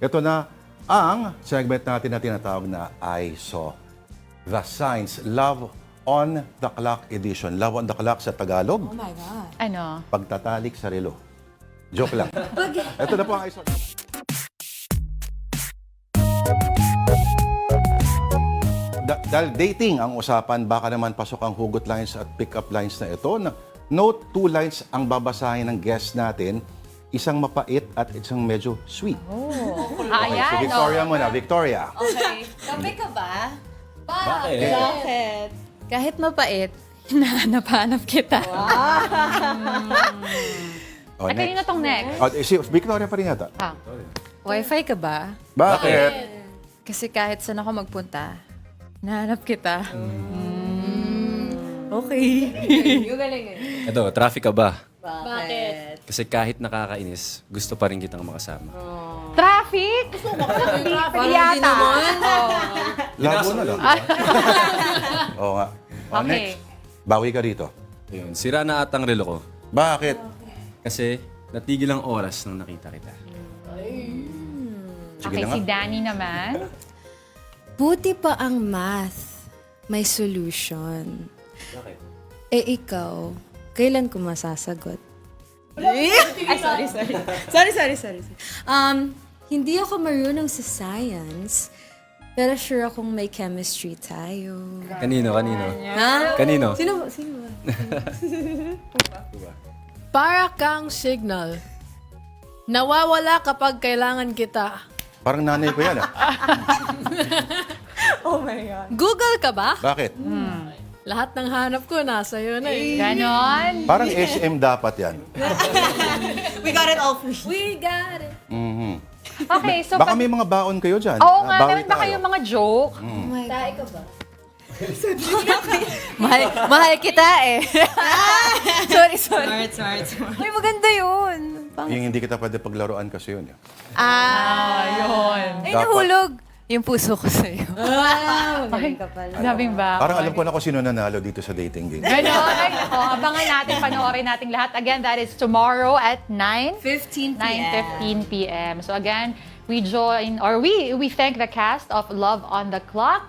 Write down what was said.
Ito na ang segment natin na tinatawag na I Saw. The Signs, Love on the Clock Edition. Love on the Clock sa Tagalog, Oh my God. Ano? pagtatalik sa relo. Joke lang. Ito na po ang I Saw. Dahil dating ang usapan, baka naman pasok ang hugot lines at pick-up lines na ito. Note 2 lines ang babasahin ng guest natin. Isang mapait at isang medyo sweet. Okay, Ayan, si Victoria muna. Victoria. Okay. Kape ka ba? Bakit? Bakit? Kahit mapait, hinahanap-hanap kita. Oh, At kanina tong next. Oh, si Victoria pa rin yata. Ah. Wi-Fi ka ba? Bakit? Kasi kahit saan ako magpunta, hinahanap kita. Okay. Yung galing eh. Ito, traffic ka ba? Bakit? Kasi kahit nakakainis, gusto pa rin kitang makasama. Traffic? Parang Yata. di naman. Labo na lang. Oo nga. Oh, Okay. next. Bawi ka rito. Ayun, sira na atang relo ko. Bakit? Kasi natigil ang oras nung nakita kita. Sige Okay, na nga. si Danny naman. Buti pa ang math. May solution. Bakit? Eh ikaw, kailan ko masasagot? Ay, sorry. Hindi ako marunong sa science, pero sure akong may chemistry tayo. Kanino? Ha? Kanino? Sino ba? Para kang signal. Nawawala kapag kailangan kita. Parang nanay ko yan. Google ka ba? Bakit? Lahat ng hanap ko nasa iyo na eh. Ganon. Parang SM dapat yan. We got it all free. We got it. Mhm. Okay, so Baka may mga baon kayo dyan. Oo nga, Bawi meron ba tayo. kayong mga joke? Tae ka ba? Mahal kita eh. sorry. Smart. Ay, maganda yun. Yung hindi kita pwede paglaruan kasi yun. Yun. Ay, nahulog. Yung puso ko sa'yo. Magaling ka pala. Sabing ba? Parang alam ko na kung sino nanalo dito sa dating game. Ganon. Ay, nako, abangan natin, panoorin natin lahat. Again, that is tomorrow at 15 9:15 p.m. So again, we thank the cast of Love on the Clock.